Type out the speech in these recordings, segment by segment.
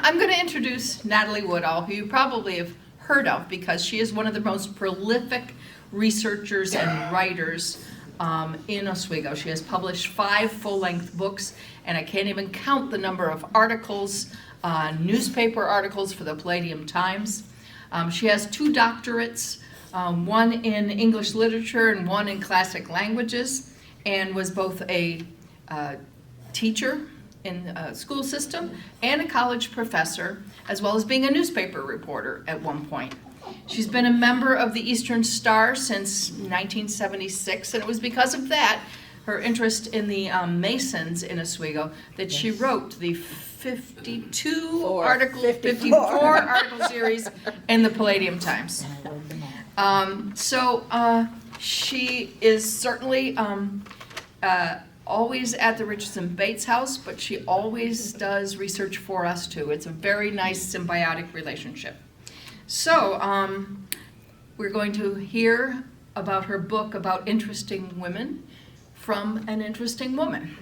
I'm going to introduce Natalie Woodall, who you probably have heard of because she is one of the most prolific researchers and writers in Oswego. She has published 5 full-length books, and I can't even count the number of articles, newspaper articles for the Palladium Times. She has 2 doctorates, one in English literature and one in classic languages, and was both a teacher in a school system and a college professor, as well as being a newspaper reporter at one point. She's been a member of the Eastern Star since 1976, and it was because of that, her interest in the Masons in Oswego, that she wrote the 54 article series in the Palladium Times. She is certainly always at the Richardson-Bates house, but she always does research for us too. It's a very nice symbiotic relationship. So we're going to hear about her book about interesting women from an interesting woman.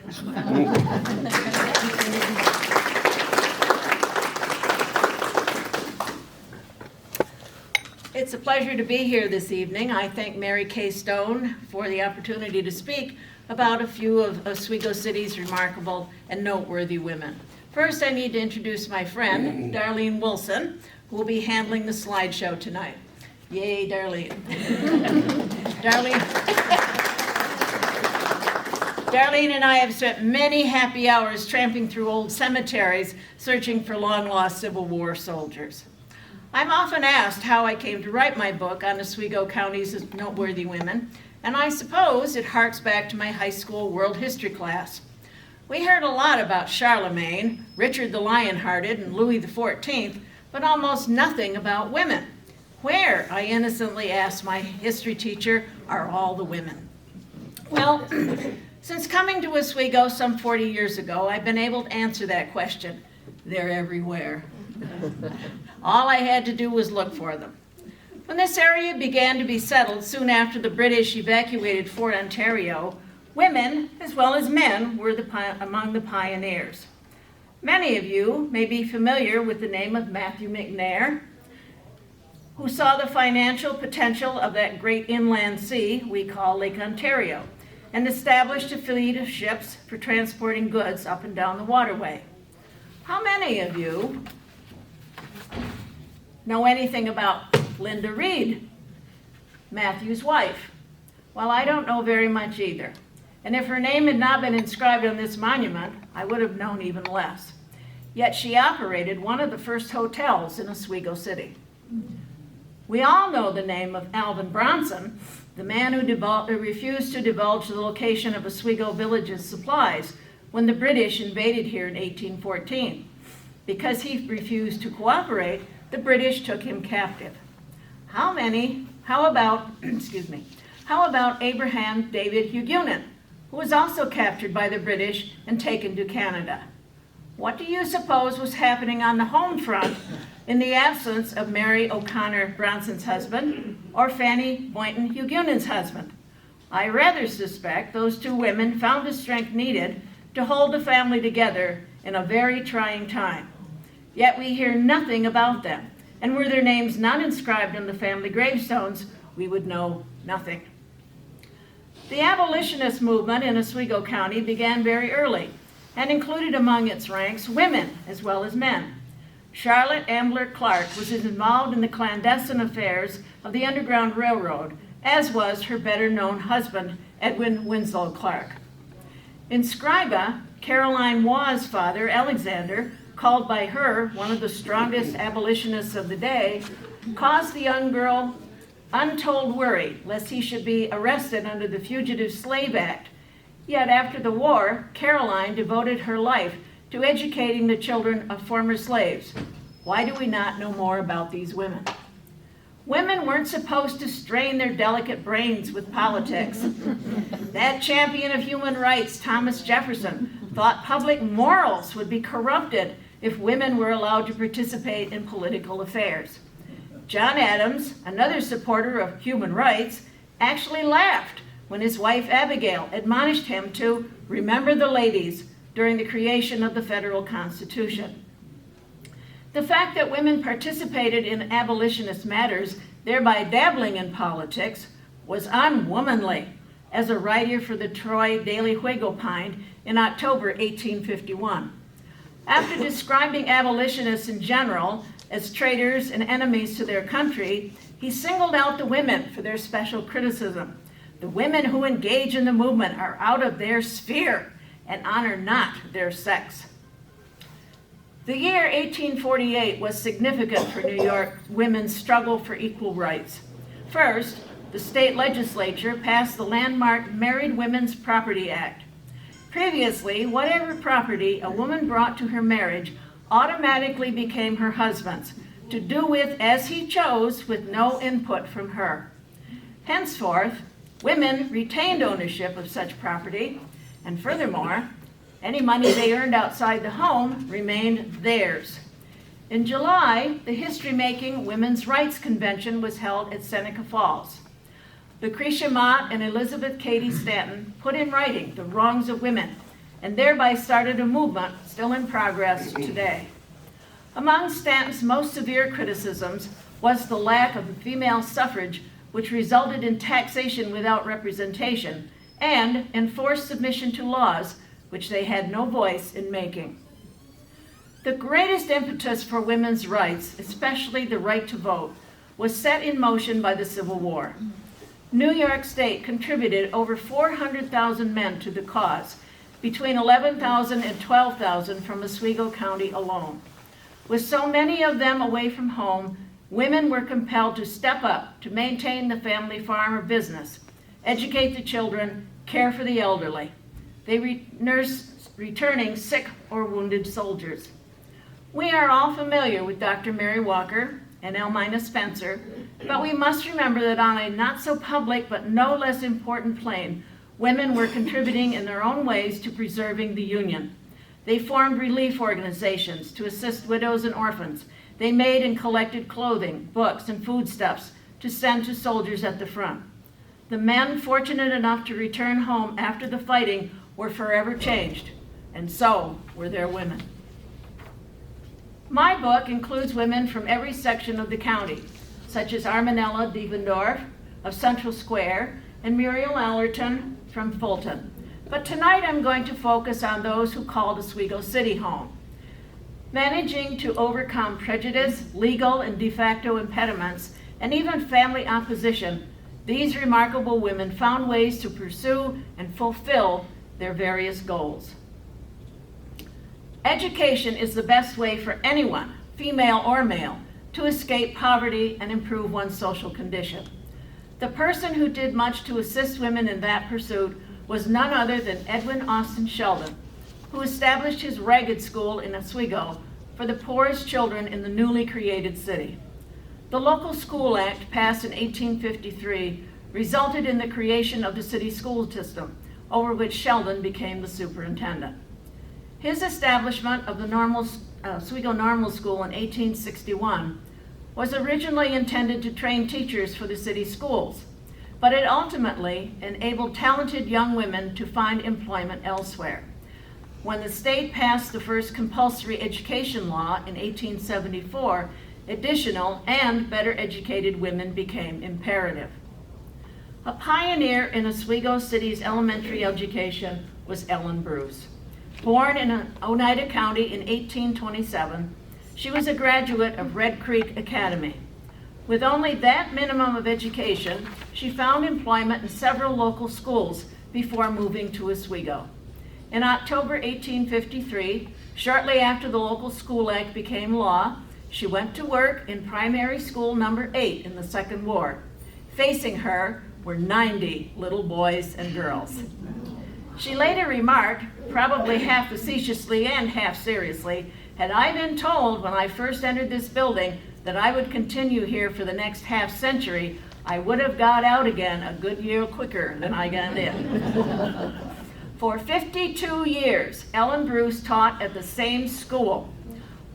It's a pleasure to be here this evening. I thank Mary Kay Stone for the opportunity to speak about a few of Oswego City's remarkable and noteworthy women. First, I need to introduce my friend, Darlene Wilson, who will be handling the slideshow tonight. Yay, Darlene. Darlene and I have spent many happy hours tramping through old cemeteries searching for long-lost Civil War soldiers. I'm often asked how I came to write my book on Oswego County's noteworthy women, and I suppose it harks back to my high school world history class. We heard a lot about Charlemagne, Richard the Lionhearted, and Louis XIV, but almost nothing about women. Where, I innocently asked my history teacher, are all the women? Well, since coming to Oswego some 40 years ago, I've been able to answer that question. They're everywhere. All I had to do was look for them. When this area began to be settled soon after the British evacuated Fort Ontario, women, as well as men, were among the pioneers. Many of you may be familiar with the name of Matthew McNair, who saw the financial potential of that great inland sea we call Lake Ontario, and established a fleet of ships for transporting goods up and down the waterway. How many of you know anything about Linda Reed, Matthew's wife? Well, I don't know very much either. And if her name had not been inscribed on this monument, I would have known even less. Yet she operated one of the first hotels in Oswego City. We all know the name of Alvin Bronson, the man who refused to divulge the location of Oswego Village's supplies when the British invaded here in 1814. Because he refused to cooperate, the British took him captive. How about Abraham David Huguenin, who was also captured by the British and taken to Canada? What do you suppose was happening on the home front in the absence of Mary O'Connor Bronson's husband or Fanny Boynton Huguenin's husband? I rather suspect those 2 women found the strength needed to hold the family together in a very trying time. Yet we hear nothing about them, and were their names not inscribed on the family gravestones, we would know nothing. The abolitionist movement in Oswego County began very early and included among its ranks women as well as men. Charlotte Ambler Clark was involved in the clandestine affairs of the Underground Railroad, as was her better-known husband, Edwin Winslow Clark. In Scriba, Caroline Waugh's father, Alexander, called by her one of the strongest abolitionists of the day, caused the young girl untold worry lest he should be arrested under the Fugitive Slave Act. Yet after the war, Caroline devoted her life to educating the children of former slaves. Why do we not know more about these women? Women weren't supposed to strain their delicate brains with politics. That champion of human rights, Thomas Jefferson, thought public morals would be corrupted if women were allowed to participate in political affairs. John Adams, another supporter of human rights, actually laughed when his wife Abigail admonished him to remember the ladies during the creation of the federal Constitution. The fact that women participated in abolitionist matters, thereby dabbling in politics, was unwomanly, as a writer for the Troy Daily Whig opined in October 1851. After describing abolitionists in general as traitors and enemies to their country, he singled out the women for their special criticism. The women who engage in the movement are out of their sphere and honor not their sex. The year 1848 was significant for New York women's struggle for equal rights. First, the state legislature passed the landmark Married Women's Property Act. Previously, whatever property a woman brought to her marriage automatically became her husband's, to do with as he chose with no input from her. Henceforth, women retained ownership of such property, and furthermore, any money they earned outside the home remained theirs. In July, the history-making Women's Rights Convention was held at Seneca Falls. Lucretia Mott and Elizabeth Cady Stanton put in writing the wrongs of women and thereby started a movement still in progress today. Among Stanton's most severe criticisms was the lack of female suffrage, which resulted in taxation without representation and enforced submission to laws which they had no voice in making. The greatest impetus for women's rights, especially the right to vote, was set in motion by the Civil War. New York State contributed over 400,000 men to the cause, between 11,000 and 12,000 from Oswego County alone. With so many of them away from home, women were compelled to step up to maintain the family farm or business, educate the children, care for the elderly. They nurse returning sick or wounded soldiers. We are all familiar with Dr. Mary Walker and Elmina Spencer, but we must remember that on a not so public but no less important plane, women were contributing in their own ways to preserving the Union. They formed relief organizations to assist widows and orphans. They made and collected clothing, books, and foodstuffs to send to soldiers at the front. The men fortunate enough to return home after the fighting were forever changed, and so were their women. My book includes women from every section of the county, such as Arminella Devendorf of Central Square and Muriel Allerton from Fulton. But tonight I'm going to focus on those who called Oswego City home. Managing to overcome prejudice, legal and de facto impediments, and even family opposition, these remarkable women found ways to pursue and fulfill their various goals. Education is the best way for anyone, female or male, to escape poverty and improve one's social condition. The person who did much to assist women in that pursuit was none other than Edwin Austin Sheldon, who established his Ragged School in Oswego for the poorest children in the newly created city. The Local School Act, passed in 1853, resulted in the creation of the city school system, over which Sheldon became the superintendent. His establishment of the Oswego Normal School in 1861 was originally intended to train teachers for the city schools, but it ultimately enabled talented young women to find employment elsewhere. When the state passed the first compulsory education law in 1874, additional and better educated women became imperative. A pioneer in Oswego City's elementary education was Ellen Bruce. Born in Oneida County in 1827, she was a graduate of Red Creek Academy. With only that minimum of education, she found employment in several local schools before moving to Oswego. In October 1853, shortly after the Local School Act became law, she went to work in primary school number 8 in the Second Ward. Facing her were 90 little boys and girls. She later remarked, probably half facetiously and half seriously, "Had I been told when I first entered this building that I would continue here for the next half century, I would have got out again a good year quicker than I got in." For 52 years, Ellen Bruce taught at the same school,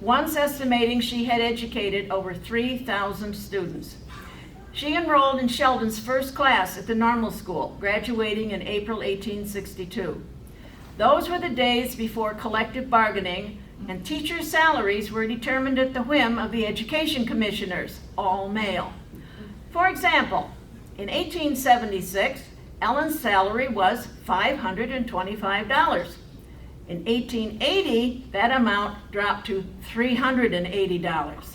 once estimating she had educated over 3,000 students. She enrolled in Sheldon's first class at the normal school, graduating in April 1862. Those were the days before collective bargaining and teachers' salaries were determined at the whim of the education commissioners, all male. For example, in 1876, Ellen's salary was $525. In 1880, that amount dropped to $380.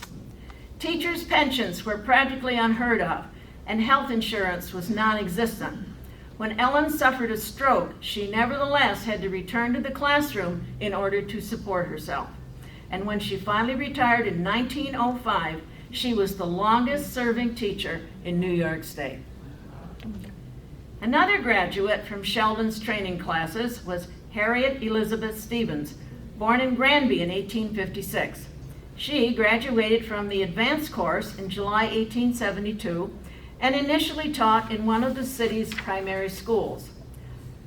Teachers' pensions were practically unheard of, and health insurance was non-existent. When Ellen suffered a stroke, she nevertheless had to return to the classroom in order to support herself. And when she finally retired in 1905, she was the longest-serving teacher in New York State. Another graduate from Sheldon's training classes was Harriet Elizabeth Stevens, born in Granby in 1856. She graduated from the advanced course in July 1872 and initially taught in one of the city's primary schools.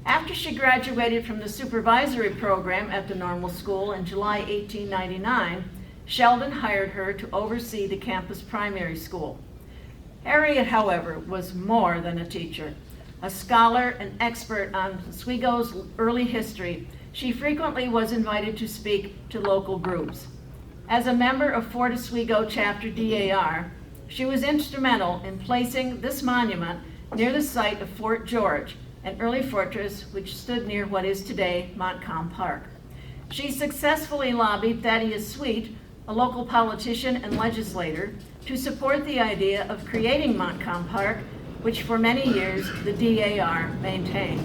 After she graduated from the supervisory program at the normal school in July 1899, Sheldon hired her to oversee the campus primary school. Harriet, however, was more than a teacher. A scholar and expert on Oswego's early history, she frequently was invited to speak to local groups. As a member of Fort Oswego Chapter DAR, she was instrumental in placing this monument near the site of Fort George, an early fortress which stood near what is today Montcalm Park. She successfully lobbied Thaddeus Sweet, a local politician and legislator, to support the idea of creating Montcalm Park, which for many years the DAR maintained.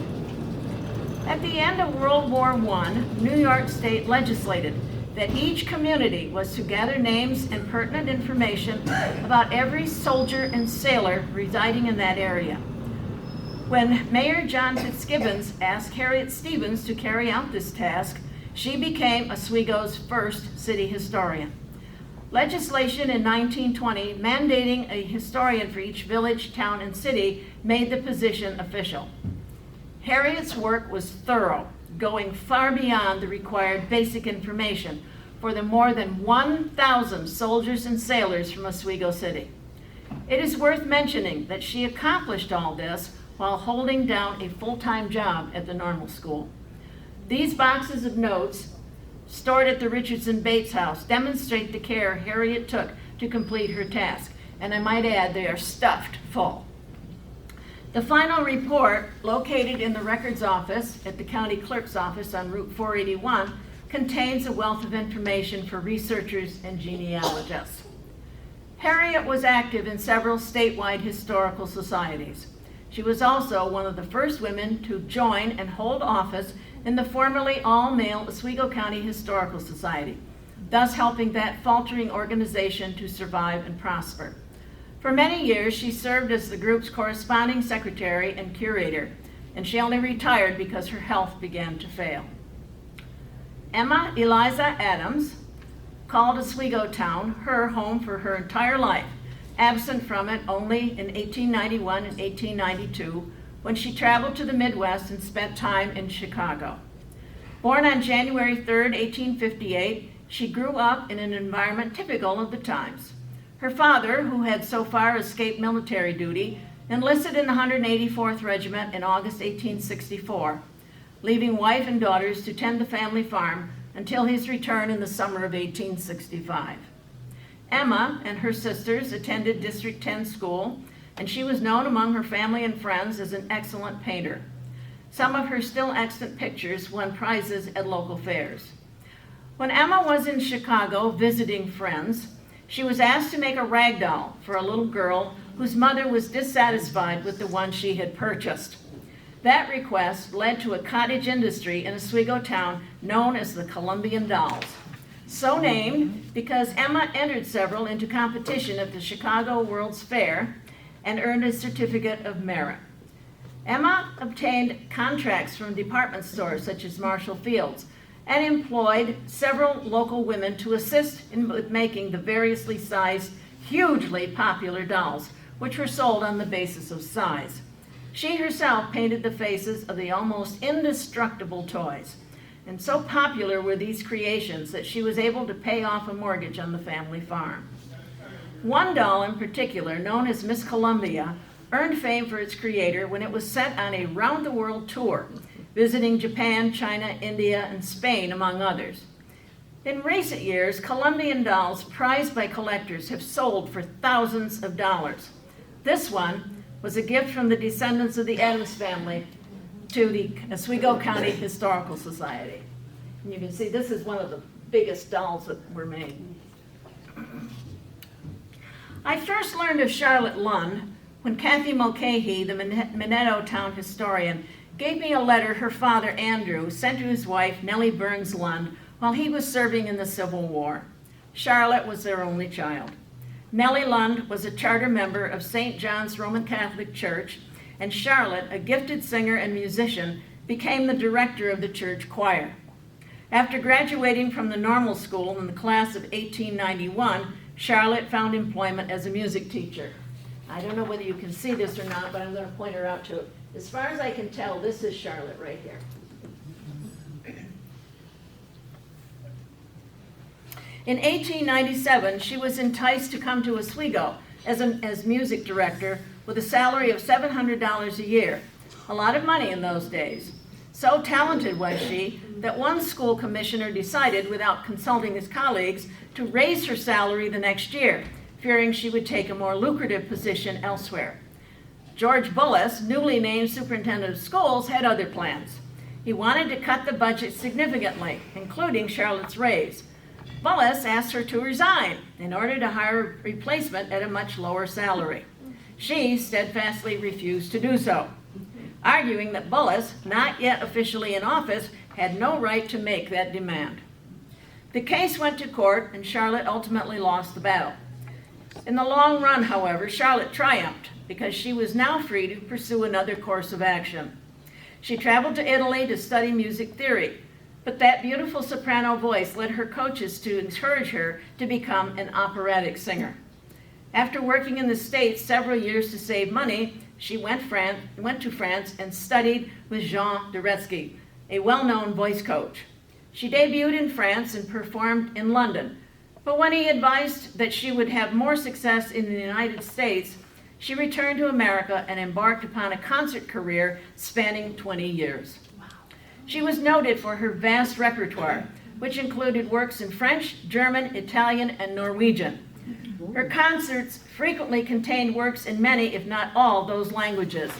At the end of World War I, New York State legislated that each community was to gather names and pertinent information about every soldier and sailor residing in that area. When Mayor John Fitzgibbons asked Harriet Stevens to carry out this task, she became Oswego's first city historian. Legislation in 1920 mandating a historian for each village, town, and city made the position official. Harriet's work was thorough, going far beyond the required basic information for the more than 1,000 soldiers and sailors from Oswego City. It is worth mentioning that she accomplished all this while holding down a full-time job at the normal school. These boxes of notes, stored at the Richardson-Bates house, demonstrate the care Harriet took to complete her task, and I might add they are stuffed full. The final report, located in the records office at the county clerk's office on Route 481, contains a wealth of information for researchers and genealogists. Harriet was active in several statewide historical societies. She was also one of the first women to join and hold office in the formerly all-male Oswego County Historical Society, thus helping that faltering organization to survive and prosper. For many years, she served as the group's corresponding secretary and curator, and she only retired because her health began to fail. Emma Eliza Adams called Oswego Town her home for her entire life, absent from it only in 1891 and 1892, when she traveled to the Midwest and spent time in Chicago. Born on January 3, 1858, she grew up in an environment typical of the times. Her father, who had so far escaped military duty, enlisted in the 184th Regiment in August 1864, leaving wife and daughters to tend the family farm until his return in the summer of 1865. Emma and her sisters attended District 10 school, and she was known among her family and friends as an excellent painter. Some of her still extant pictures won prizes at local fairs. When Emma was in Chicago visiting friends, she was asked to make a rag doll for a little girl whose mother was dissatisfied with the one she had purchased. That request led to a cottage industry in Oswego Town known as the Columbian Dolls, so named because Emma entered several into competition at the Chicago World's Fair and earned a certificate of merit. Emma obtained contracts from department stores such as Marshall Field's and employed several local women to assist in making the variously sized, hugely popular dolls, which were sold on the basis of size. She herself painted the faces of the almost indestructible toys, and so popular were these creations that she was able to pay off a mortgage on the family farm. One doll in particular, known as Miss Columbia, earned fame for its creator when it was sent on a round-the-world tour, visiting Japan, China, India, and Spain, among others. In recent years, Colombian dolls prized by collectors have sold for thousands of dollars. This one was a gift from the descendants of the Addams family to the Oswego County Historical Society. And you can see this is one of the biggest dolls that were made. I first learned of Charlotte Lund when Kathy Mulcahy, the Minetto town historian, gave me a letter her father Andrew sent to his wife Nellie Burns Lund while he was serving in the Civil War. Charlotte was their only child. Nellie Lund was a charter member of St. John's Roman Catholic Church, and Charlotte, a gifted singer and musician, became the director of the church choir. After graduating from the normal school in the class of 1891, Charlotte found employment as a music teacher. I don't know whether you can see this or not, but I'm going to point her out to it. As far as I can tell, this is Charlotte right here. In 1897, she was enticed to come to Oswego as music director with a salary of $700 a year, a lot of money in those days. So talented was she that one school commissioner decided, without consulting his colleagues, to raise her salary the next year, fearing she would take a more lucrative position elsewhere. George Bullis, newly named superintendent of schools, had other plans. He wanted to cut the budget significantly, including Charlotte's raise. Bullis asked her to resign in order to hire a replacement at a much lower salary. She steadfastly refused to do so, arguing that Bullis, not yet officially in office, had no right to make that demand. The case went to court, and Charlotte ultimately lost the battle. In the long run, however, Charlotte triumphed because she was now free to pursue another course of action. She traveled to Italy to study music theory, but that beautiful soprano voice led her coaches to encourage her to become an operatic singer. After working in the States several years to save money, she went to France and studied with Jean Deretsky, a well-known voice coach. She debuted in France and performed in London, but when he advised that she would have more success in the United States, she returned to America and embarked upon a concert career spanning 20 years. She was noted for her vast repertoire, which included works in French, German, Italian, and Norwegian. Her concerts frequently contained works in many, if not all, those languages.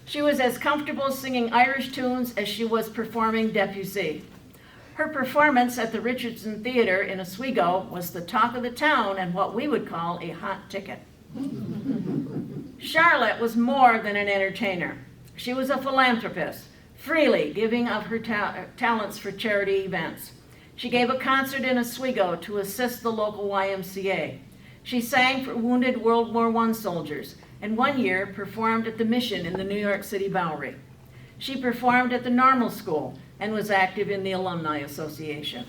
She was as comfortable singing Irish tunes as she was performing Debussy. Her performance at the Richardson Theater in Oswego was the talk of the town and what we would call a hot ticket. Charlotte was more than an entertainer. She was a philanthropist, freely giving of her talents for charity events. She gave a concert in Oswego to assist the local YMCA. She sang for wounded World War I soldiers, and one year performed at the Mission in the New York City Bowery. She performed at the Normal School and was active in the Alumni Association.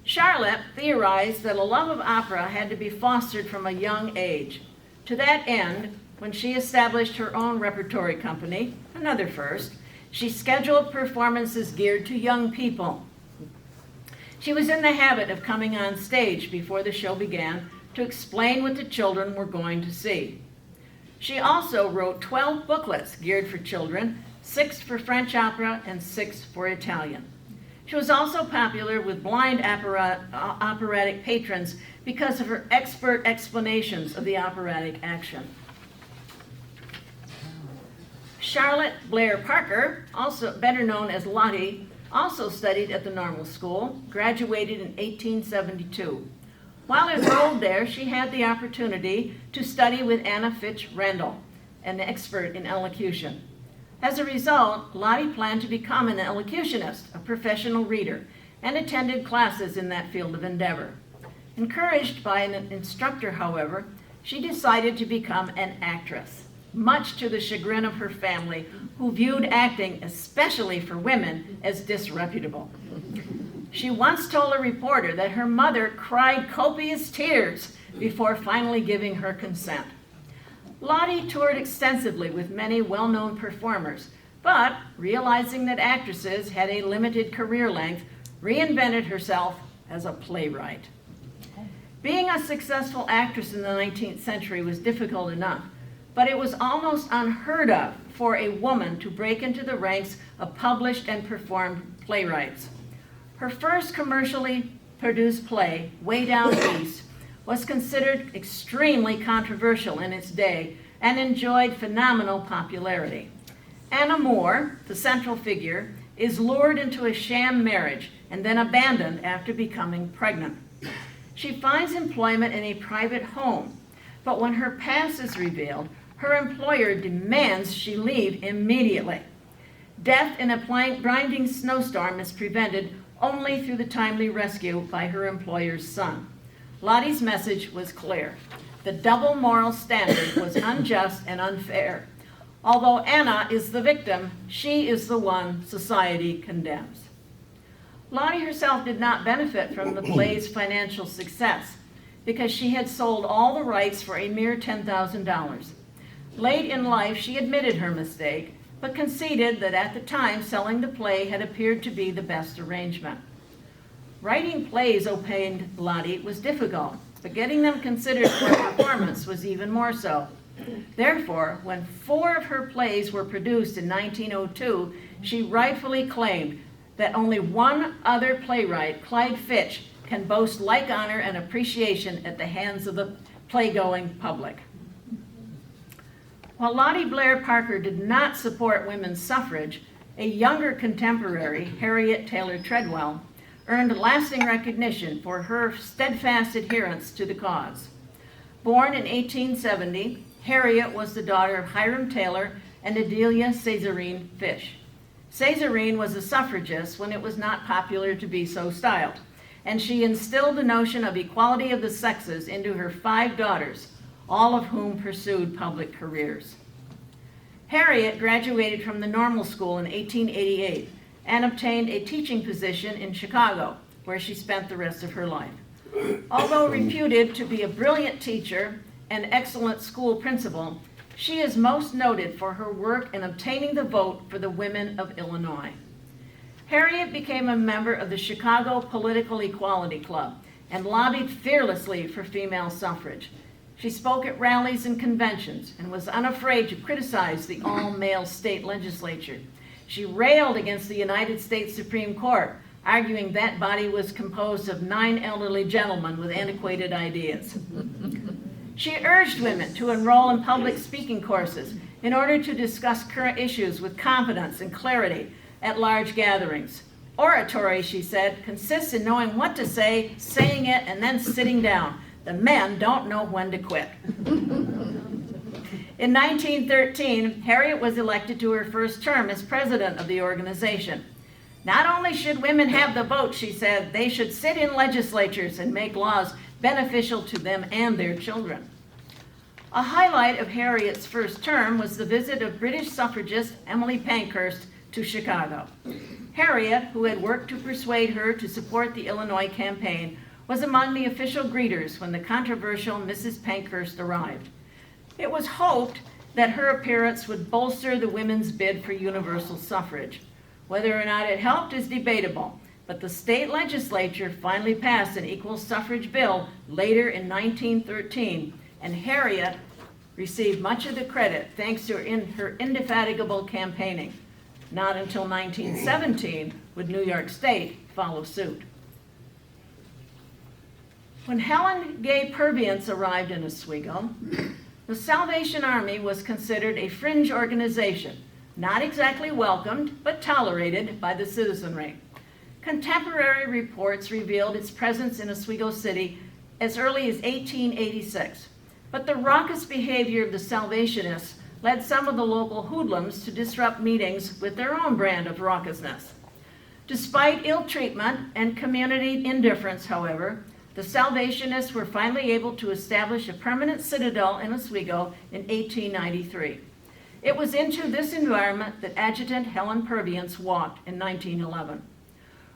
Charlotte theorized that a love of opera had to be fostered from a young age. To that end, when she established her own repertory company, another first, she scheduled performances geared to young people. She was in the habit of coming on stage before the show began to explain what the children were going to see. She also wrote 12 booklets geared for children, 6 for French opera and 6 for Italian. She was also popular with blind operatic patrons because of her expert explanations of the operatic action. Charlotte Blair Parker, also better known as Lottie, also studied at the Normal School, graduated in 1872. While enrolled there, she had the opportunity to study with Anna Fitch Randall, an expert in elocution. As a result, Lottie planned to become an elocutionist, a professional reader, and attended classes in that field of endeavor. Encouraged by an instructor, however, she decided to become an actress, much to the chagrin of her family, who viewed acting, especially for women, as disreputable. She once told a reporter that her mother cried copious tears before finally giving her consent. Lottie toured extensively with many well-known performers, but realizing that actresses had a limited career length, reinvented herself as a playwright. Being a successful actress in the 19th century was difficult enough, but it was almost unheard of for a woman to break into the ranks of published and performed playwrights. Her first commercially produced play, Way Down East, was considered extremely controversial in its day and enjoyed phenomenal popularity. Anna Moore, the central figure, is lured into a sham marriage and then abandoned after becoming pregnant. She finds employment in a private home, but when her past is revealed, her employer demands she leave immediately. Death in a blinding snowstorm is prevented only through the timely rescue by her employer's son. Lottie's message was clear. The double moral standard was unjust and unfair. Although Anna is the victim, she is the one society condemns. Lottie herself did not benefit from the play's financial success because she had sold all the rights for a mere $10,000. Late in life, she admitted her mistake, but conceded that at the time selling the play had appeared to be the best arrangement. Writing plays, opined Lottie, was difficult, but getting them considered for performance was even more so. Therefore, when 4 of her plays were produced in 1902, she rightfully claimed that only one other playwright, Clyde Fitch, can boast like honor and appreciation at the hands of the play-going public. While Lottie Blair Parker did not support women's suffrage, a younger contemporary, Harriet Taylor Treadwell, earned lasting recognition for her steadfast adherence to the cause. Born in 1870, Harriet was the daughter of Hiram Taylor and Adelia Cesarine Fish. Cesarine was a suffragist when it was not popular to be so styled, and she instilled the notion of equality of the sexes into her 5 daughters, all of whom pursued public careers. Harriet graduated from the normal school in 1888 and obtained a teaching position in Chicago, where she spent the rest of her life. Although reputed to be a brilliant teacher and excellent school principal, she is most noted for her work in obtaining the vote for the women of Illinois. Harriet became a member of the Chicago Political Equality Club and lobbied fearlessly for female suffrage. She spoke at rallies and conventions and was unafraid to criticize the all-male state legislature. She railed against the United States Supreme Court, arguing that body was composed of 9 elderly gentlemen with antiquated ideas. She urged women to enroll in public speaking courses in order to discuss current issues with confidence and clarity at large gatherings. Oratory, she said, consists in knowing what to say, saying it, and then sitting down. The men don't know when to quit. In 1913, Harriet was elected to her first term as president of the organization. Not only should women have the vote, she said, they should sit in legislatures and make laws beneficial to them and their children. A highlight of Harriet's first term was the visit of British suffragist Emily Pankhurst to Chicago. Harriet, who had worked to persuade her to support the Illinois campaign, was among the official greeters when the controversial Mrs. Pankhurst arrived. It was hoped that her appearance would bolster the women's bid for universal suffrage. Whether or not it helped is debatable, but the state legislature finally passed an equal suffrage bill later in 1913, and Harriet received much of the credit thanks to her indefatigable campaigning. Not until 1917 would New York State follow suit. When Helen Gay Purviance arrived in Oswego, the Salvation Army was considered a fringe organization, not exactly welcomed, but tolerated by the citizenry. Contemporary reports revealed its presence in Oswego City as early as 1886, but the raucous behavior of the Salvationists led some of the local hoodlums to disrupt meetings with their own brand of raucousness. Despite ill treatment and community indifference, however, the Salvationists were finally able to establish a permanent citadel in Oswego in 1893. It was into this environment that Adjutant Helen Purviance walked in 1911.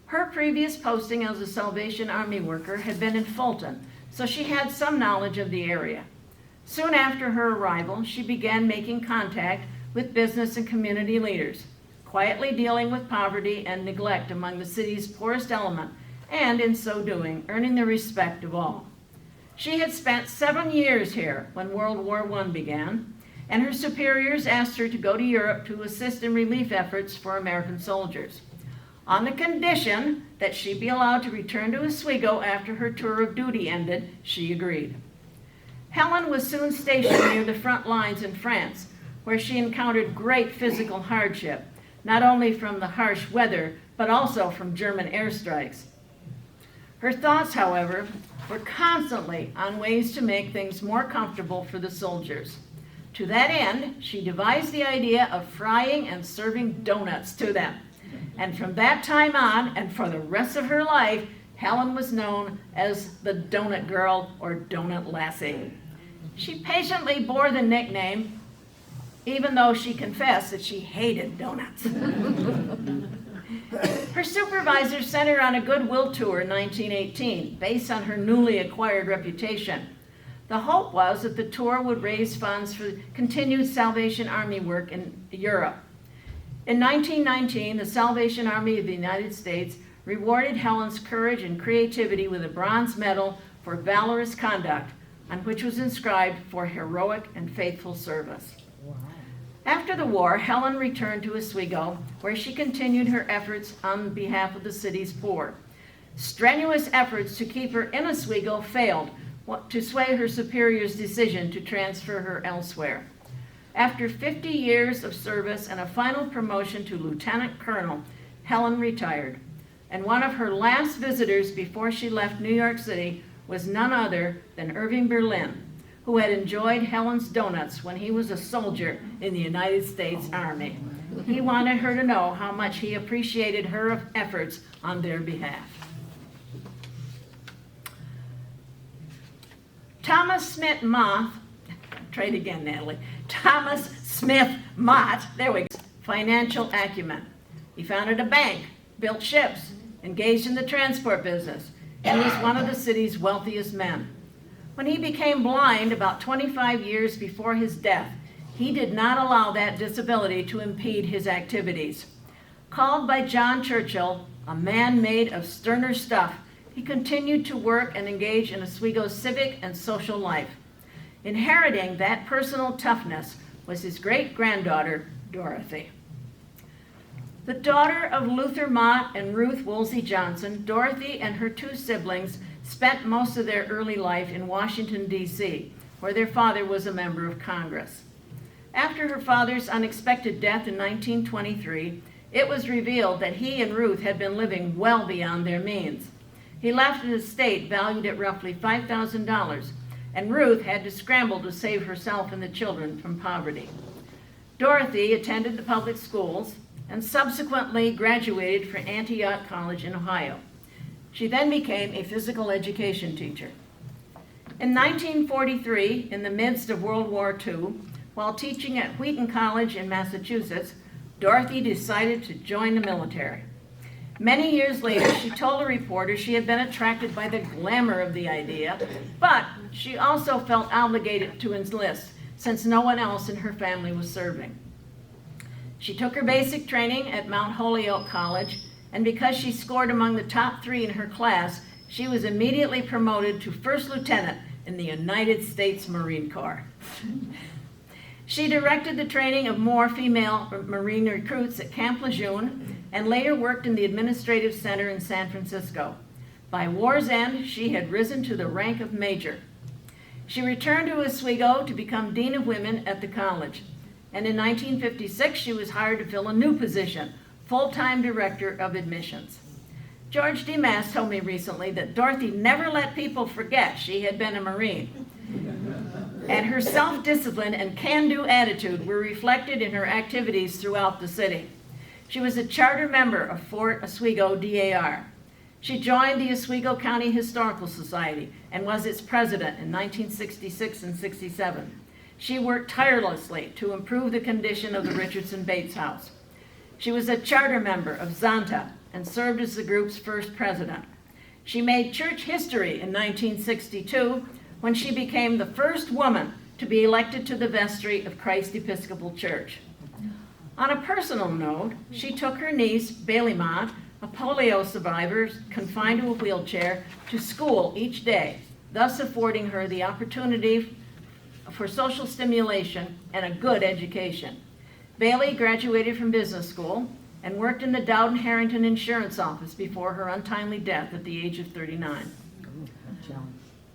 Her previous posting as a Salvation Army worker had been in Fulton, so she had some knowledge of the area. Soon after her arrival, she began making contact with business and community leaders, quietly dealing with poverty and neglect among the city's poorest element, and in so doing, earning the respect of all. She had spent 7 years here when World War I began, and her superiors asked her to go to Europe to assist in relief efforts for American soldiers. On the condition that she be allowed to return to Oswego after her tour of duty ended, she agreed. Helen was soon stationed near the front lines in France, where she encountered great physical hardship, not only from the harsh weather, but also from German airstrikes. Her thoughts, however, were constantly on ways to make things more comfortable for the soldiers. To that end, she devised the idea of frying and serving donuts to them. And from that time on, and for the rest of her life, Helen was known as the Donut Girl or Donut Lassie. She patiently bore the nickname, even though she confessed that she hated donuts. Her supervisor sent her on a goodwill tour in 1918, based on her newly acquired reputation. The hope was that the tour would raise funds for continued Salvation Army work in Europe. In 1919, the Salvation Army of the United States rewarded Helen's courage and creativity with a bronze medal for valorous conduct, on which was inscribed for heroic and faithful service. Wow. After the war, Helen returned to Oswego, where she continued her efforts on behalf of the city's poor. Strenuous efforts to keep her in Oswego failed to sway her superior's decision to transfer her elsewhere. After 50 years of service and a final promotion to lieutenant colonel, Helen retired. And one of her last visitors before she left New York City was none other than Irving Berlin, who had enjoyed Helen's donuts when he was a soldier in the United States Army. He wanted her to know how much he appreciated her efforts on their behalf. Thomas Smith Mott, try it again, Natalie. Thomas Smith Mott, there we go, financial acumen. He founded a bank, built ships, engaged in the transport business, and was one of the city's wealthiest men. When he became blind about 25 years before his death, he did not allow that disability to impede his activities. Called by John Churchill, a man made of sterner stuff, he continued to work and engage in Oswego's civic and social life. Inheriting that personal toughness was his great-granddaughter, Dorothy. The daughter of Luther Mott and Ruth Woolsey Johnson, Dorothy and her two siblings spent most of their early life in Washington, D.C., where their father was a member of Congress. After her father's unexpected death in 1923, it was revealed that he and Ruth had been living well beyond their means. He left an estate valued at roughly $5,000, and Ruth had to scramble to save herself and the children from poverty. Dorothy attended the public schools and subsequently graduated from Antioch College in Ohio. She then became a physical education teacher. In 1943, in the midst of World War II, while teaching at Wheaton College in Massachusetts, Dorothy decided to join the military. Many years later, she told a reporter she had been attracted by the glamour of the idea, but she also felt obligated to enlist since no one else in her family was serving. She took her basic training at Mount Holyoke College, and because she scored among the top 3 in her class, she was immediately promoted to first lieutenant in the United States Marine Corps. She directed the training of more female Marine recruits at Camp Lejeune and later worked in the administrative center in San Francisco. By war's end, she had risen to the rank of major. She returned to Oswego to become Dean of Women at the college. And in 1956, she was hired to fill a new position, full-time director of admissions. George DeMass told me recently that Dorothy never let people forget she had been a Marine. And her self-discipline and can-do attitude were reflected in her activities throughout the city. She was a charter member of Fort Oswego DAR. She joined the Oswego County Historical Society and was its president in 1966 and 67. She worked tirelessly to improve the condition of the Richardson-Bates house. She was a charter member of Zonta and served as the group's first president. She made church history in 1962 when she became the first woman to be elected to the vestry of Christ Episcopal Church. On a personal note, she took her niece, Bailey Mott, a polio survivor confined to a wheelchair, to school each day, thus affording her the opportunity for social stimulation and a good education. Bailey graduated from business school, and worked in the Dowden-Harrington Insurance Office before her untimely death at the age of 39.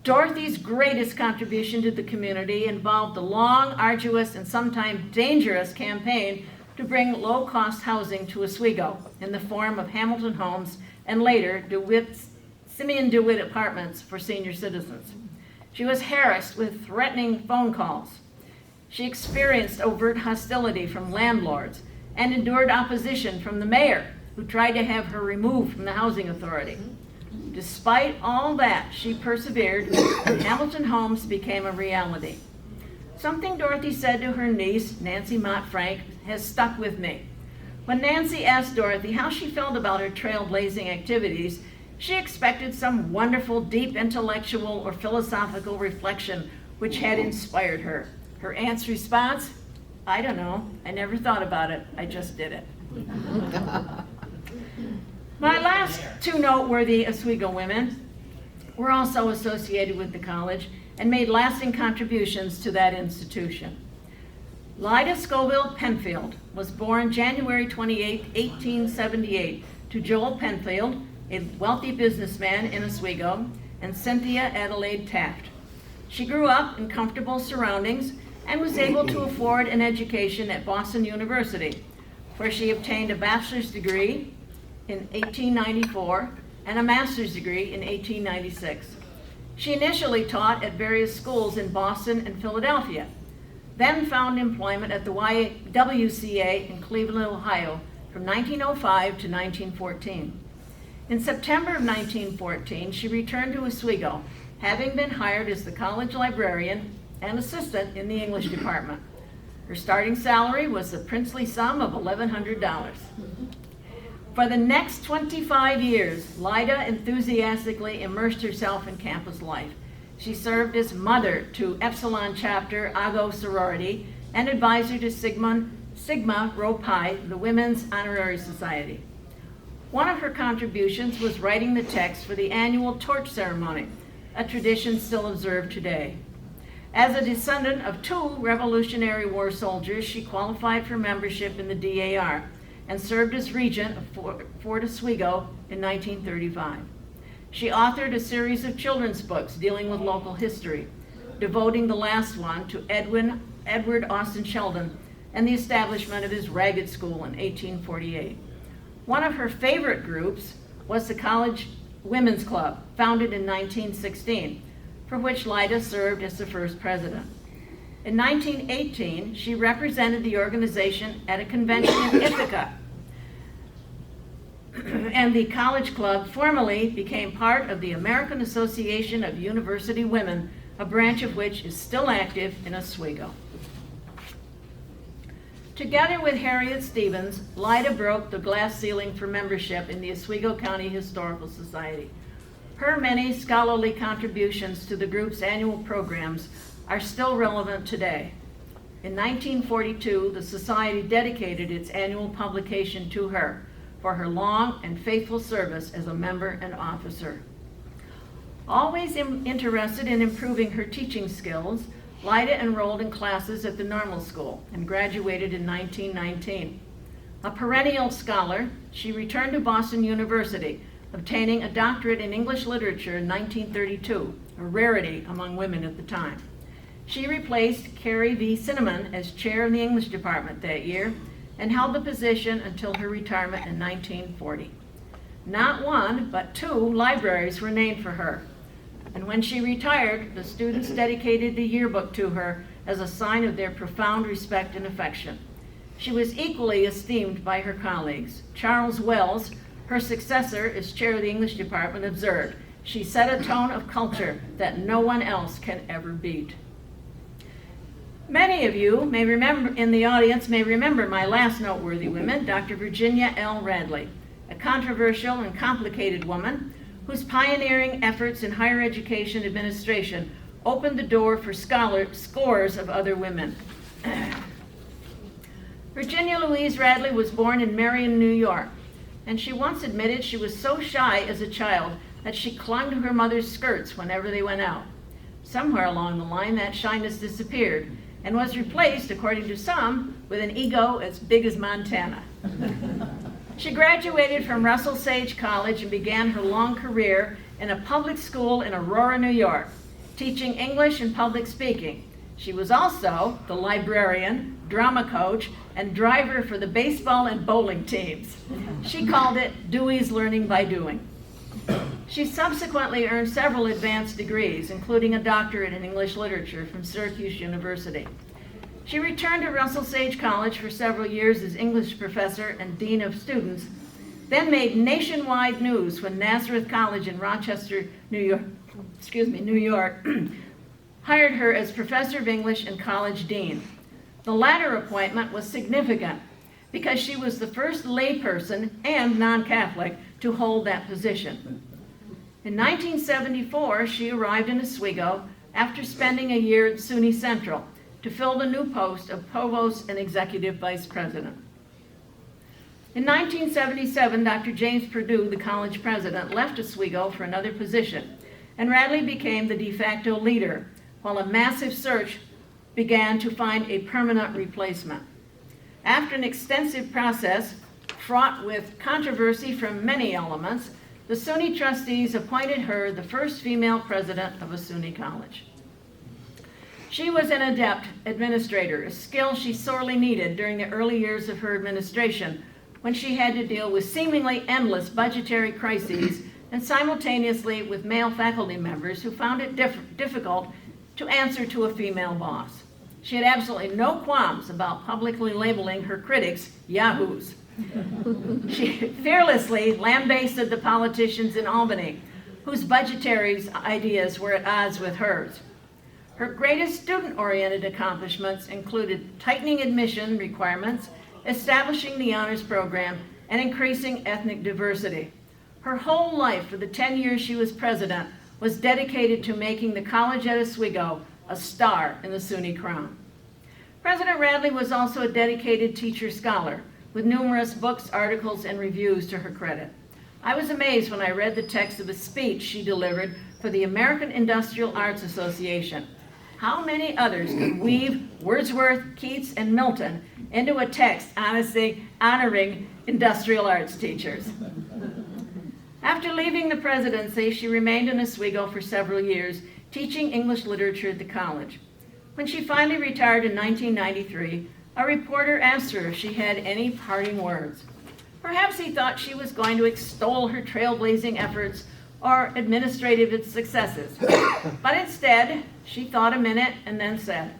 Dorothy's greatest contribution to the community involved the long, arduous, and sometimes dangerous campaign to bring low-cost housing to Oswego in the form of Hamilton homes and later Simeon DeWitt apartments for senior citizens. She was harassed with threatening phone calls. She experienced overt hostility from landlords and endured opposition from the mayor, who tried to have her removed from the housing authority. Despite all that, she persevered, and Hamilton Homes became a reality. Something Dorothy said to her niece, Nancy Mott Frank, has stuck with me. When Nancy asked Dorothy how she felt about her trailblazing activities, she expected some wonderful, deep intellectual or philosophical reflection which had inspired her. Her aunt's response, I don't know, I never thought about it, I just did it. My last two noteworthy Oswego women were also associated with the college and made lasting contributions to that institution. Lyda Scoville Penfield was born January 28, 1878, to Joel Penfield, a wealthy businessman in Oswego, and Cynthia Adelaide Taft. She grew up in comfortable surroundings and was able to afford an education at Boston University, where she obtained a bachelor's degree in 1894 and a master's degree in 1896. She initially taught at various schools in Boston and Philadelphia, then found employment at the YWCA in Cleveland, Ohio from 1905 to 1914. In September of 1914, she returned to Oswego, having been hired as the college librarian and assistant in the English department. Her starting salary was the princely sum of $1,100. For the next 25 years, Lyda enthusiastically immersed herself in campus life. She served as mother to Epsilon Chapter Ago Sorority and advisor to Sigma Rho Pi, the Women's Honorary Society. One of her contributions was writing the text for the annual torch ceremony, a tradition still observed today. As a descendant of two Revolutionary War soldiers, she qualified for membership in the DAR and served as regent of Fort Oswego in 1935. She authored a series of children's books dealing with local history, devoting the last one to Edward Austin Sheldon and the establishment of his Ragged School in 1848. One of her favorite groups was the College Women's Club, founded in 1916, for which Lyda served as the first president. In 1918, she represented the organization at a convention in Ithaca, and the College Club formally became part of the American Association of University Women, a branch of which is still active in Oswego. Together with Harriet Stevens, Lyda broke the glass ceiling for membership in the Oswego County Historical Society. Her many scholarly contributions to the group's annual programs are still relevant today. In 1942, the Society dedicated its annual publication to her for her long and faithful service as a member and officer. Always interested in improving her teaching skills, Lyda enrolled in classes at the Normal School and graduated in 1919. A perennial scholar, she returned to Boston University, obtaining a doctorate in English literature in 1932, a rarity among women at the time. She replaced Carrie V. Cinnamon as chair of the English department that year and held the position until her retirement in 1940. Not one, but two libraries were named for her. And when she retired, the students dedicated the yearbook to her as a sign of their profound respect and affection. She was equally esteemed by her colleagues. Charles Wells, her successor as chair of the English department, observed, "She set a tone of culture that no one else can ever beat." Many of you may remember, in the audience, may remember my last noteworthy woman, Dr. Virginia L. Radley, a controversial and complicated woman whose pioneering efforts in higher education administration opened the door for scores of other women. Virginia Louise Radley was born in Marion, New York, and she once admitted she was so shy as a child that she clung to her mother's skirts whenever they went out. Somewhere along the line, that shyness disappeared and was replaced, according to some, with an ego as big as Montana. She graduated from Russell Sage College and began her long career in a public school in Aurora, New York, teaching English and public speaking. She was also the librarian, drama coach, and driver for the baseball and bowling teams. She called it Dewey's Learning by Doing. She subsequently earned several advanced degrees, including a doctorate in English literature from Syracuse University. She returned to Russell Sage College for several years as English professor and dean of students, then made nationwide news when Nazareth College in Rochester, New York, hired her as professor of English and college dean. The latter appointment was significant because she was the first layperson and non-Catholic to hold that position. In 1974, she arrived in Oswego after spending a year at SUNY Central to fill the new post of provost and executive vice president. In 1977, Dr. James Perdue, the college president, left Oswego for another position, and Radley became the de facto leader, while a massive search began to find a permanent replacement. After an extensive process fraught with controversy from many elements, the SUNY trustees appointed her the first female president of a SUNY college. She was an adept administrator, a skill she sorely needed during the early years of her administration, when she had to deal with seemingly endless budgetary crises and simultaneously with male faculty members who found it difficult to answer to a female boss. She had absolutely no qualms about publicly labeling her critics yahoos. She fearlessly lambasted the politicians in Albany, whose budgetary ideas were at odds with hers. Her greatest student-oriented accomplishments included tightening admission requirements, establishing the honors program, and increasing ethnic diversity. Her whole life for the 10 years she was president was dedicated to making the college at Oswego a star in the SUNY crown. President Radley was also a dedicated teacher-scholar, with numerous books, articles, and reviews to her credit. I was amazed when I read the text of a speech she delivered for the American Industrial Arts Association. How many others could weave Wordsworth, Keats, and Milton into a text honestly honoring industrial arts teachers? After leaving the presidency, she remained in Oswego for several years, teaching English literature at the college. When she finally retired in 1993, a reporter asked her if she had any parting words. Perhaps he thought she was going to extol her trailblazing efforts or administrative successes. But instead, she thought a minute and then said,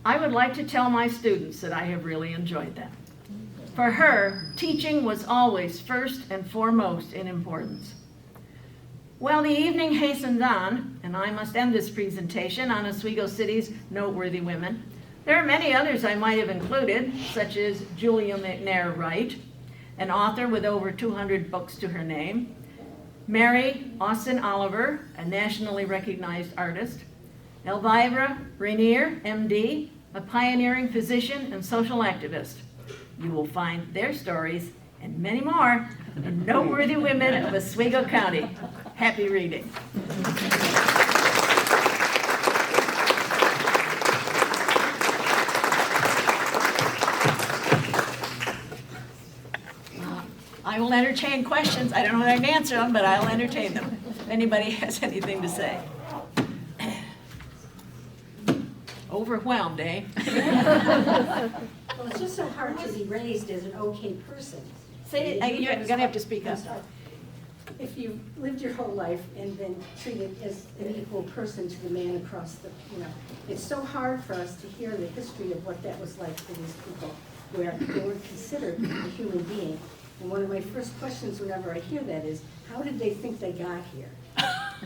"I would like to tell my students that I have really enjoyed them." For her, teaching was always first and foremost in importance. Well, the evening hastens on, and I must end this presentation on Oswego City's noteworthy women. There are many others I might have included, such as Julia McNair Wright, an author with over 200 books to her name, Mary Austin Oliver, a nationally recognized artist, Elvira Rainier, MD, a pioneering physician and social activist. You will find their stories and many more in Noteworthy Women of Oswego County. Happy reading. I will entertain questions. I don't know whether I can answer them, but I'll entertain them if anybody has anything to say. Overwhelmed, eh? Well, it's just so hard to be raised as an okay person. Say it, you're going to have to speak up. If you've lived your whole life and been treated as an equal person to the man across the, it's so hard for us to hear the history of what that was like for these people, where they weren't considered a human being. And one of my first questions whenever I hear that is, how did they think they got here?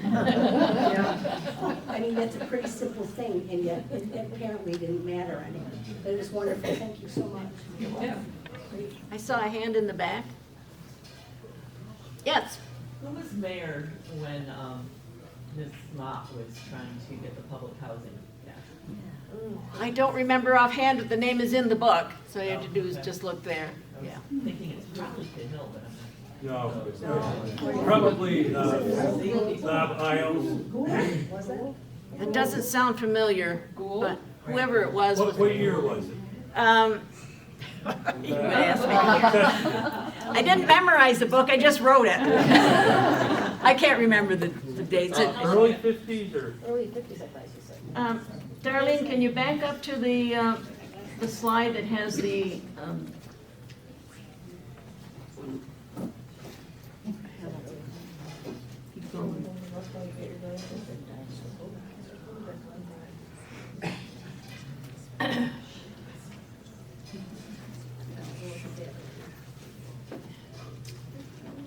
I mean, that's a pretty simple thing, and yet it apparently didn't matter anymore. But it was wonderful. Thank you so much. Yeah. I saw a hand in the back. Yes. Who was mayor when Ms. Mott was trying to get the public housing passed? I don't remember offhand, but the name is in the book, so all you have to do is just look there. I was thinking it's probably the Hill, but I'm No, probably Bob Isles. Was that? It doesn't sound familiar, but whoever it was. What year was it? You would ask me. I didn't memorize the book, I just wrote it. I can't remember the dates. Early 50s or? Early 50s, I thought you said. Darlene, can you back up to the slide that has the, keep going.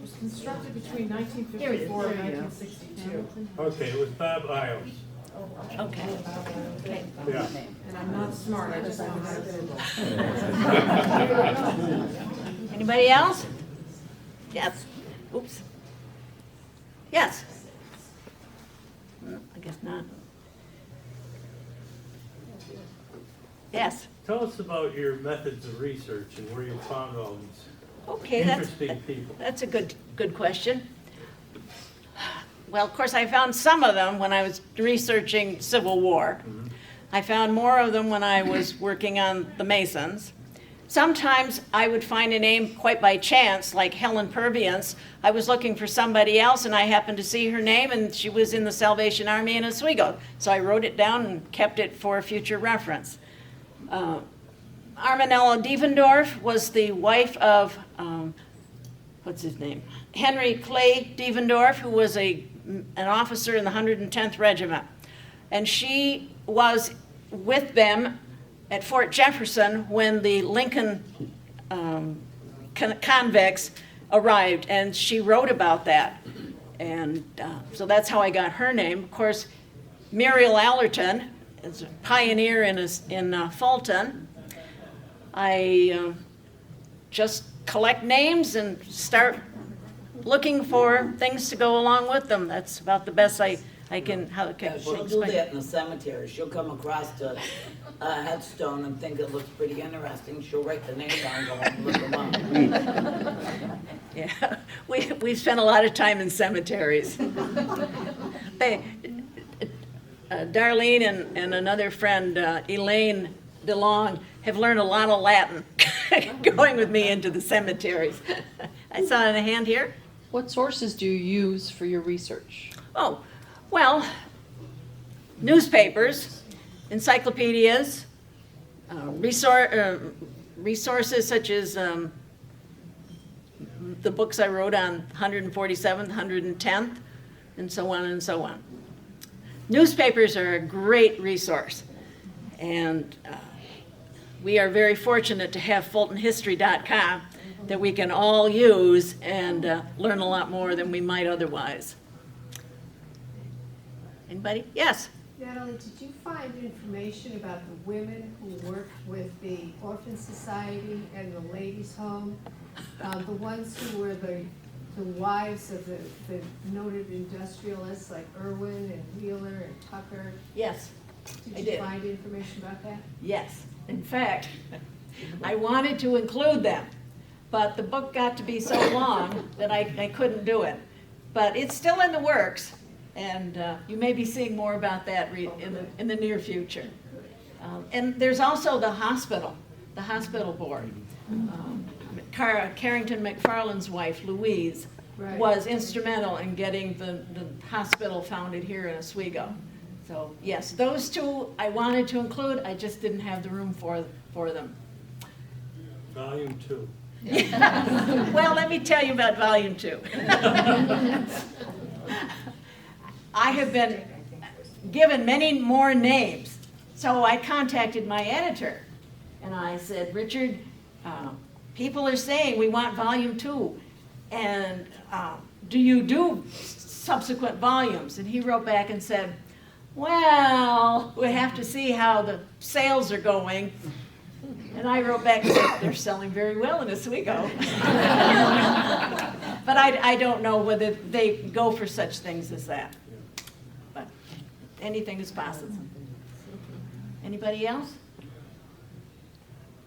Was constructed between Here it is. 1954 and There you go. 1962. Okay, it was Bob Iles. Okay. Okay. Yeah. And I'm not smart, I just don't have Google. Anybody else? Yes. Oops. Yes. I guess not. Yes. Tell us about your methods of research and where you found all these Okay, interesting people. that's a good question. Well, of course, I found some of them when I was researching Civil War. I found more of them when I was working on the Masons. Sometimes I would find a name quite by chance, like Helen Purviance. I was looking for somebody else and I happened to see her name and she was in the Salvation Army in Oswego. So I wrote it down and kept it for future reference. Arminella Devendorf was the wife of, what's his name? Henry Clay Devendorf, who was an officer in the 110th Regiment. And she was with them at Fort Jefferson when the Lincoln convicts arrived, and she wrote about that. And so that's how I got her name. Of course, Muriel Allerton is a pioneer in Fulton. I just collect names and start looking for things to go along with them. That's about the best I can, how can She'll do that in the cemetery. She'll come across to a headstone and think it looks pretty interesting. She'll write the name down, go home and look them up. Yeah, we spent a lot of time in cemeteries. Hey, Darlene and another friend, Elaine DeLong, have learned a lot of Latin going with me into the cemeteries. I saw in a hand here. What sources do you use for your research? Oh, well, newspapers, encyclopedias, resources such as the books I wrote on 147th, 110th, and so on and so on. Newspapers are a great resource, and we are very fortunate to have FultonHistory.com that we can all use and learn a lot more than we might otherwise. Anybody? Yes? Natalie, did you find information about the women who worked with the Orphan Society and the Ladies' Home? The ones who were the wives of the noted industrialists like Irwin and Wheeler and Tucker? Yes, I Did did. you find information about that? Yes. In fact, I wanted to include them, but the book got to be so long that I couldn't do it. But it's still in the works, and you may be seeing more about that in the near future. And there's also the hospital board. Carrington McFarland's wife, Louise, Right. was instrumental in getting the hospital founded here in Oswego. So yes, those two I wanted to include, I just didn't have the room for them. Volume 2. Well, let me tell you about volume 2. I have been given many more names, so I contacted my editor and I said, Richard, people are saying we want volume 2, and do you do subsequent volumes? And he wrote back and said, well, we have to see how the sales are going. And I wrote back and said, they're selling very well in Oswego. But I don't know whether they go for such things as that. But anything is possible. Anybody else?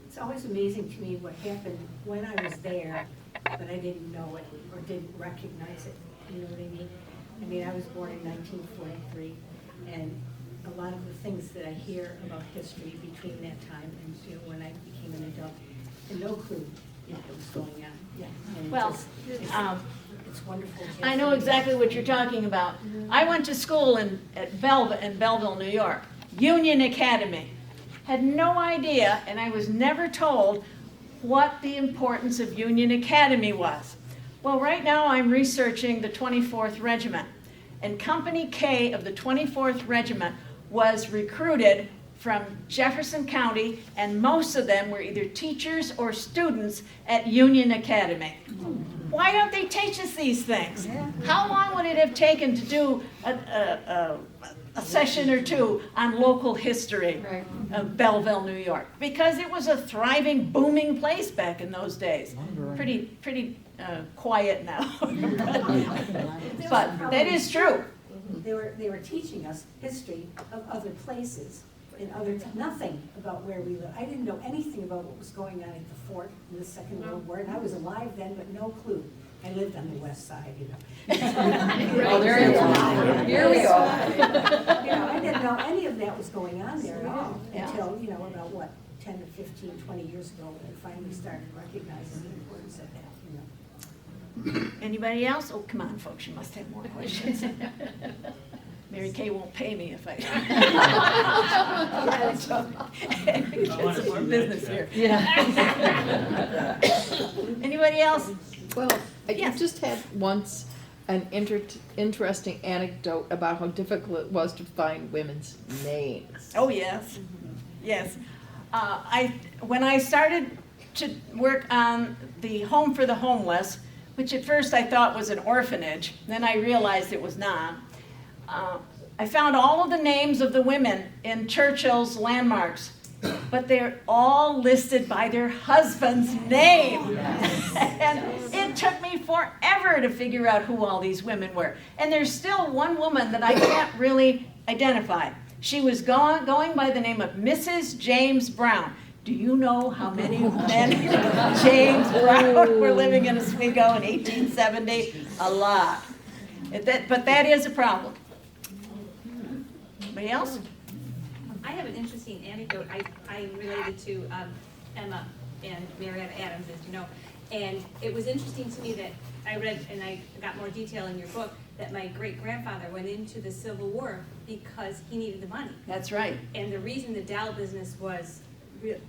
It's always amazing to me what happened when I was there, but I didn't know it or didn't recognize it. You know what I mean? I mean, I was born in 1943, and a lot of the things that I hear about history between that time and when I became an adult, and no clue. it was going on, yeah. And it Well, just- it's wonderful. to I have know them. exactly what you're talking about. I went to school in Belleville, New York, Union Academy. Had no idea, and I was never told what the importance of Union Academy was. Well, right now I'm researching the 24th Regiment, and Company K of the 24th Regiment was recruited from Jefferson County, and most of them were either teachers or students at Union Academy. Why don't they teach us these things? How long would it have taken to do a session or two on local history of Belleville, New York? Because it was a thriving, booming place back in those days. Pretty quiet now. But that is true. They were teaching us history of other places and nothing about where we live. I didn't know anything about what was going on at the fort in the Second World War, and I was alive then, but no clue. I lived on the west side, you know. Oh, there you are. Here we are. You know, I didn't know any of that was going on there at all Yeah. until, you know, about what, 10 to 15, 20 years ago, when I finally started recognizing the importance of that, you know. Anybody else? Oh, come on, folks, you must have more questions. Mary Kay won't pay me if I. Get some more business here. Anybody else? Well, I Yes. just had once an interesting anecdote about how difficult it was to find women's names. Oh, yes, yes. When I started to work on the Home for the Homeless, which at first I thought was an orphanage, then I realized it was not. I found all of the names of the women in Churchill's landmarks, but they're all listed by their husband's name. And it took me forever to figure out who all these women were. And there's still one woman that I can't really identify. She was going by the name of Mrs. James Brown. Do you know how many men James Brown were living in Oswego in 1870? A lot. But that is a problem. Anybody else? I have an interesting anecdote. I related to Emma and Marietta Adams, as you know. And it was interesting to me that I read, and I got more detail in your book, that my great-grandfather went into the Civil War because he needed the money. That's right. And the reason the doll business was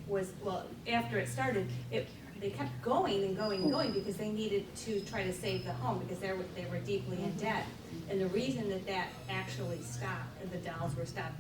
well, after it started, they kept going and going and going because they needed to try to save the home because they were deeply in debt. And the reason that actually stopped, and the dolls were stopped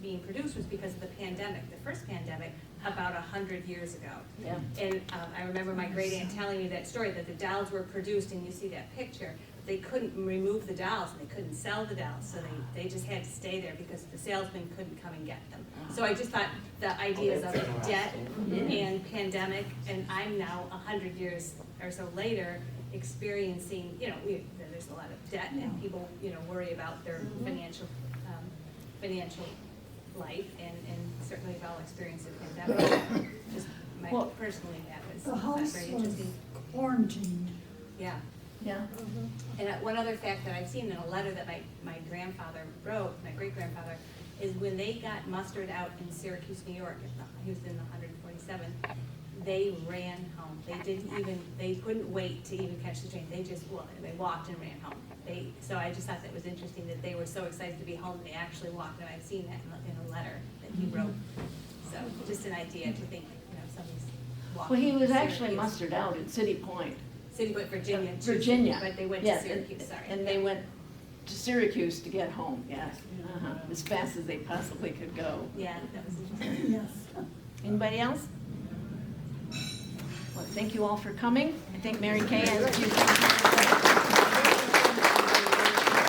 being produced, was because of the pandemic, the first pandemic, about 100 years ago. Yeah. And I remember my great aunt telling me that story, that the dolls were produced, and you see that picture, they couldn't remove the dolls and they couldn't sell the dolls, so they just had to stay there because the salesman couldn't come and get them. So I just thought the ideas of debt and pandemic, and I'm now 100 years or so later experiencing, there's a lot of debt and people, worry about their financial life, and certainly we've all experienced a pandemic. Just personally, that was very interesting. Quarantined. Yeah. Yeah. And one other fact that I've seen in a letter that my grandfather wrote, my great-grandfather, is when they got mustered out in Syracuse, New York, he was in the 147, they ran home. They couldn't wait to even catch the train. They walked and ran home. So I just thought that was interesting that they were so excited to be home, they actually walked, and I've seen that in a letter that he wrote. So just an idea to think, somebody's walking. Well, he was to actually Syracuse. mustered out at City Point. City Point, Virginia. too. Virginia. But they went Yes, to Syracuse, sorry. And they went to Syracuse to get home, yes. As fast as they possibly could go. Yeah, that was interesting. Yes. Anybody else? Well, thank you all for coming. I think Mary Kay has a few things